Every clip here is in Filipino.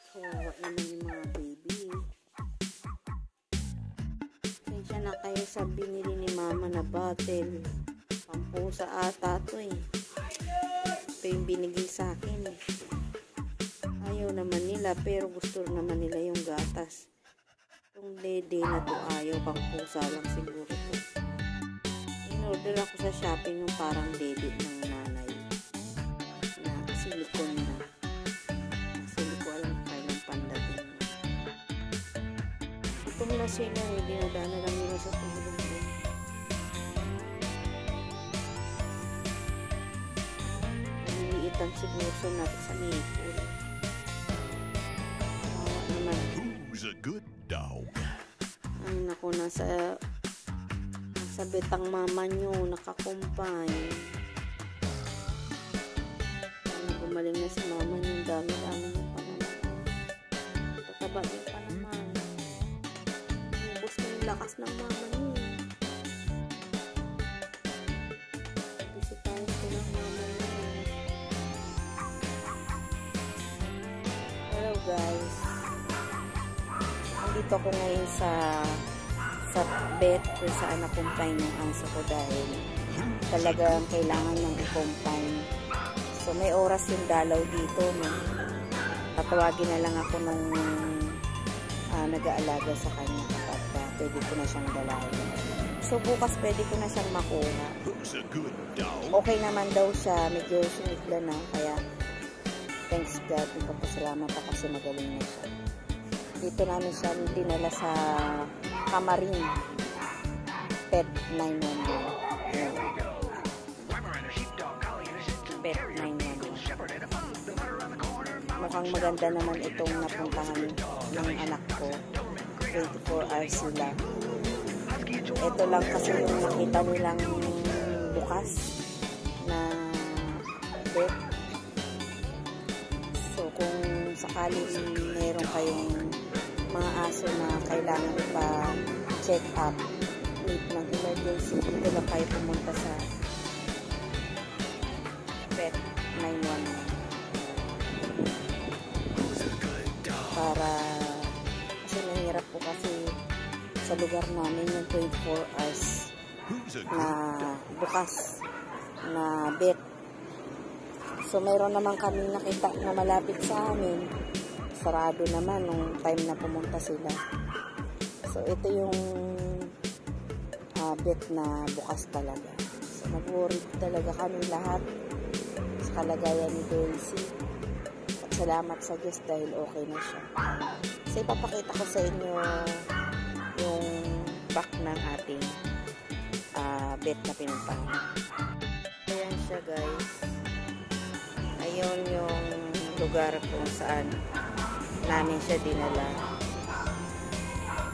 Kawawa naman yung mga baby. Kaya na kayo sa binili ni mama na bottle. Pampusa ata to eh. Ito yung binigay sa akin eh. Ayaw naman nila pero gusto naman nila yung gatas. Itong dede na to ayaw, pampusa lang siguro to. In-order ako sa shopping yung parang dede ng nanay na silikon na. Kasi hindi ko alam kailang pandating. Itong na sila eh, dinadana lang nila sa tulong ko. Naliliitan siguro sa natin sa nipple. Who's a good dog? Ang naku, nasa betang mama nyo, nakakumpay. Ano, gumaling na si mama nyo, dami-dami nyo pa naman. Tataba nyo pa naman. Ubus na yung lakas ng mama nyo. Bisitahin ko ng mama nyo. Hello guys. Dito ako ngayon sa vet kung saan na-confine yung aso ko dahil talagang kailangan ng i-confine. So may oras yung dalaw dito, no? Tatawagin na lang ako nung nag-aalaga sa kanya kapag pwede ko na siyang dalawin. So bukas pwede ko na siyang makuha. Okay naman daw siya, medyo sumigla na, kaya thanks God, nagpapasalamat ako kasi magaling na siya. Dito namin siya dinala sa Kamarin Pet 911. Pet 911. Mukhang maganda naman itong napuntahan ng anak ko. 24 hours sila. Ito lang kasi yung nakita nilang bukas na pet. So kung sakaling meron kayong mga aso na kailangan pa check up, need ng emergency, dito lang kayo pumunta sa Pet 911 para kasi nahirap po kasi sa lugar namin yung 24 hours na bukas na vet. So mayroon naman kami nakita na malapit sa amin, sarado naman nung time na pumunta sila. So ito yung vet na bukas talaga. So nag-worry talaga kami lahat sa kalagayan ni Daisy. At salamat sa Diyos dahil okay na siya. So ipapakita ko sa inyo yung back ng ating vet na pinuntahan. Ayan siya guys. Ayun yung lugar kung saan namin siya dinala.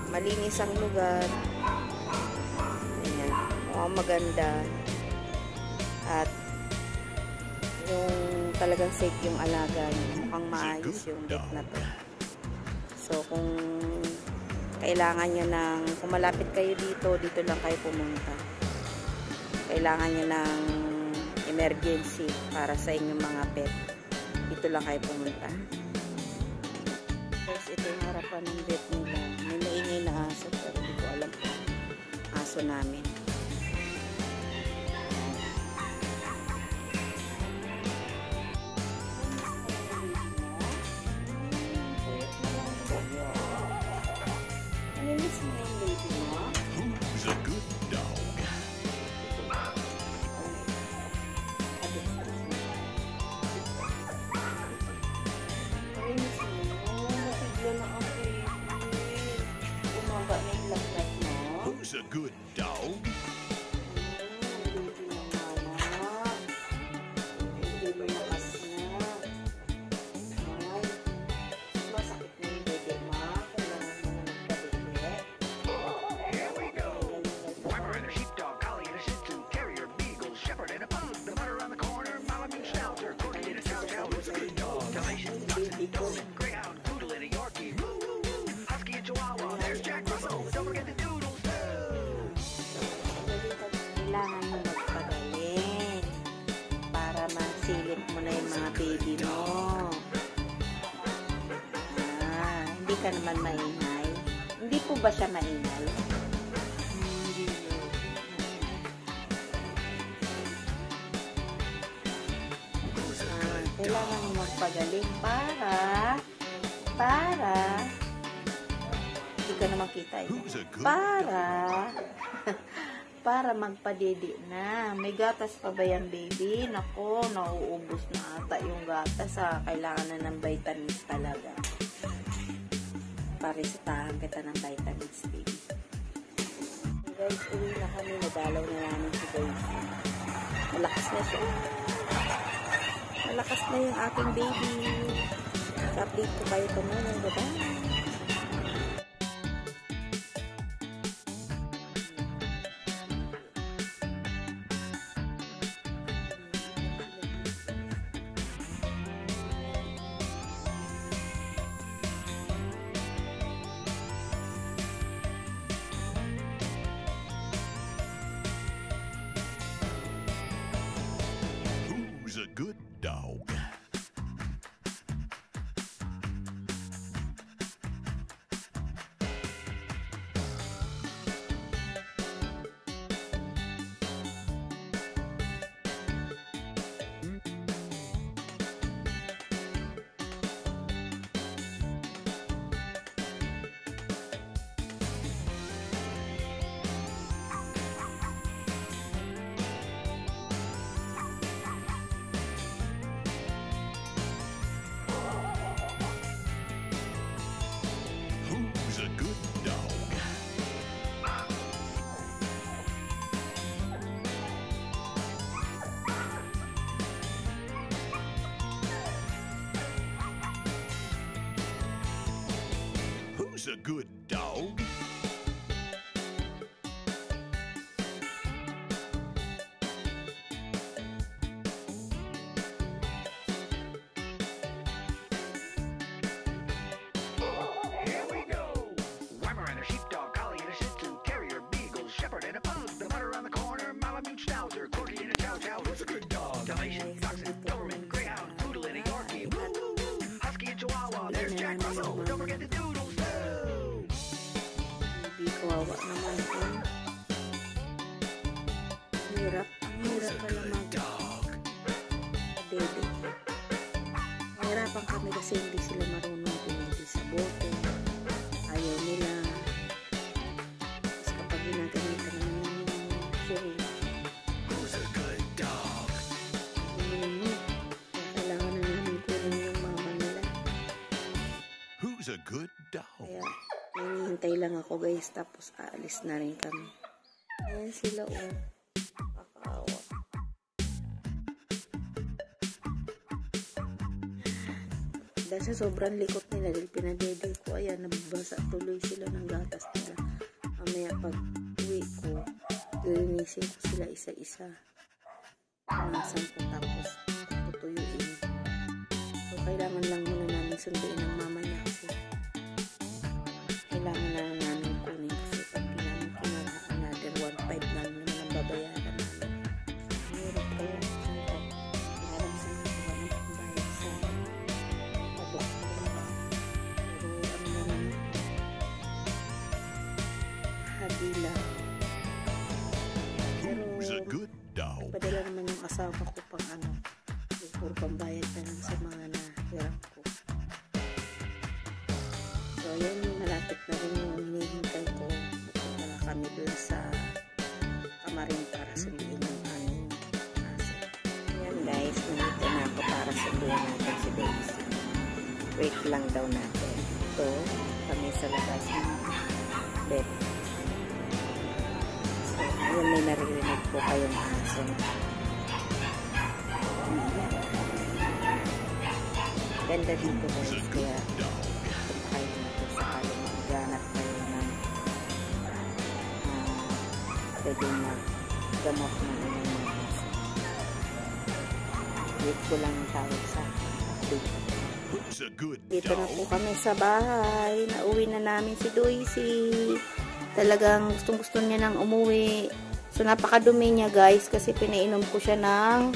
Malinis ang lugar. Ayan. Mukhang maganda. At yung talagang safe yung alaga niya. Mukhang maayos yung vet na to. So kung kailangan nyo ng, kung malapit kayo dito, dito lang kayo pumunta. Kailangan nyo ng emergency para sa inyong mga pet. Dito lang kayo pumunta. Guys, ito yung harapan ng vet nila. May maingay na aso pero hindi ko alam kung aso namin. Who's a good dog? Who's a good dog? Greyhound, Poodle, and a Yorkie. Husky and Chihuahua. There's Jack Russell. Don't forget the doodles. Kailangan mo magpagaling para masilip mo na yung mga baby mo. Hindi ka naman maingay. Hindi po ba siya maingay? Kailangan mo magpagaling para hindi ka naman kita eh. Para magpadede na. May gatas pa ba yan, baby? Nako, nauubos na ata yung gatas ha. Kailangan na ng vitamins talaga. Paresetahan kita ng vitamins, baby. Guys, uwi na kami. Nadalaw na namin si Daisy. Malakas na siya. Malakas na yung aking baby. Update ko kayo tomorrow. Bye-bye. Who's a good dog? Who's a good dog? Who's a good dog? Here we go. Weimar and a sheepdog, collie and a shih tzu, terrier, beagle, shepherd and a pug, the butter around the corner, Malamute Schnauzer, corgi and a chow chow. Who's a good dog? Dalmatian, Dachshund, Doberman, Greyhound, Poodle and a Yorkie. Woo woo woo. Husky and Chihuahua. There's Jack Russell. Don't forget the doodles too. Baby, kawawa naman po. Hirap. Ang hirap pala mag-baby. Mahirapan kami kasi hindi sila marunong pinili sa bote. Ayaw nila. Tapos kapag ginagamitan naman yung sharing, Who's a good dog? kailangan na namin kunin yung mama nila. Who's a good dog? Kaya, hinihintay lang ako guys, tapos aalis na rin kami. Ayan sila kakaawa. Dahil sa sobrang likot nila, dahil pinadede ko, ayan, nababasa tuloy sila ng gatas nila. Mamaya pag uwi ko, lilinisin ko sila isa-isa. Punasan ko tapos tutuyuin. So, kailangan lang muna namin sunduin ng mama niya kasi kailangan na namin kunin kasi pag di namin kinuha, another 1.5 lang naman ang babayaran namin. Hirap kaya saan ko. Kinaram sa mga kuha ng pambayad sa pabok. Pero ano na naman, hadila. Pero Who's a good dog? padala naman yung asawa ko pang ano, yung puro pambayad na lang sa mga nahirap ko. So, ayan, malapit na rin yung hinihintay ko. Pupunta na kami dun sa kamarin para sunduin yung aming aso. Ayan guys, nandito na ako para sunduin natin si Daisy. Wait lang daw natin. Ito, kami sa labas ng bed. So, ayan, may naririnig po kayong aso. Ganda dito guys, kaya kayo natin sa kalong magganap kayo ng pwede maggamot ng inyong mga aso. Wait ko lang tawag sa update. Who's a good Dito na po dog? kami sa bahay. Nauwi na namin si Daisy. Talagang gustong-gusto niya nang umuwi. So, napakadumi niya guys kasi pinainom ko siya ng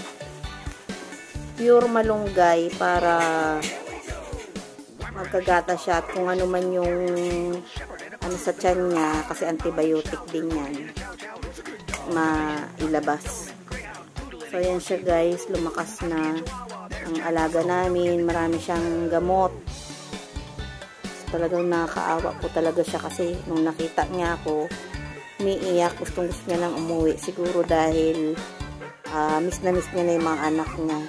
pure malunggay para magkagata siya at kung ano man yung ano sa tiyan niya, kasi antibiotic din yan, mailabas. So yan siya guys, lumakas na ang alaga namin, marami siyang gamot. So, talagang nakakaawa po talaga siya kasi nung nakita niya ako, umiiyak, gustong gusto niya lang umuwi, siguro dahil miss na miss niya na yung mga anak niya.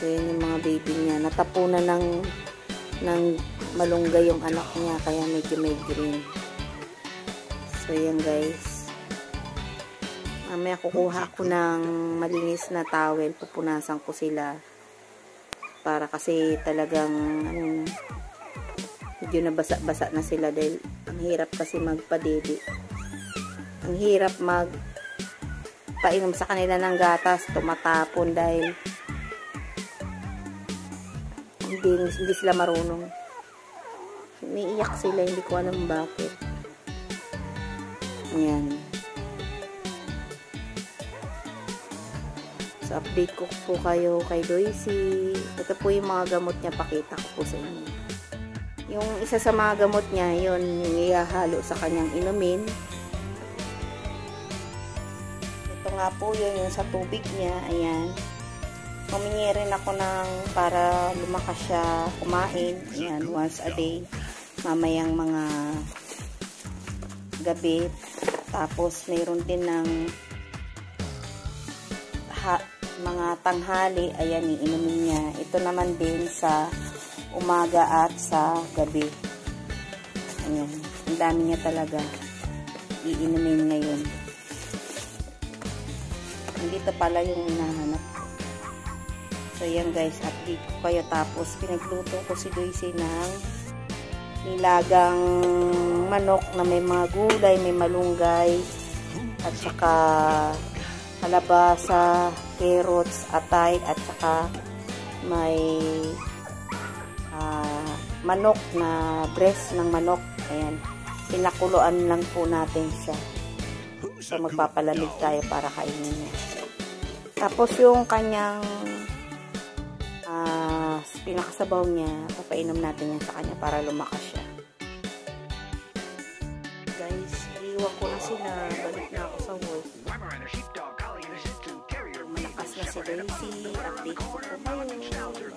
So yan yung mga baby niya, natapunan ng malunggay yung anak niya, kaya medyo migraine. So yan guys, mamaya kukuha ako ng malinis na towel, pupunasan ko sila para kasi talagang ano, medyo nabasa-basa na sila dahil ang hirap kasi magpadede, ang hirap magpainom sa kanila ng gatas, tumatapon dahil hindi sila marunong. Umiiyak sila, hindi ko alam bakit. Ayan. So, update ko po kayo kay Doisy. Ito po yung mga gamot niya, pakita ko po sa inyo. Yung isa sa mga gamot niya, yun, yung ihahalo sa kanyang inumin. Ito nga po yun, yung sa tubig niya, ayan. Humingi rin ako para lumakas siya kumain. Ayan, once a day. Mamayang mga gabi. Tapos, mayroon din ng mga tanghali. Ayan, iinumin niya. Ito naman din sa umaga at sa gabi. Ayan. Ang dami niya talaga. Iinumin ngayon. Dito pala yung hinahanap. So, yan guys, update ko kayo. Tapos, pinagluto ko si Doisy ng nilagang manok na may mga gulay, may malunggay, at saka kalabasa, carrots, atay, at saka may manok na breast ng manok. Ayan. Pinakuluan lang po natin siya. So, magpapalamig tayo para kainin niya. Tapos, yung kanyang pinakasabaw niya, papainom natin yan sa kanya para lumakas siya. Guys, iiwan ko na sila. Balik na ako sa work. Malakas na si Daisy. Update ko po kayo.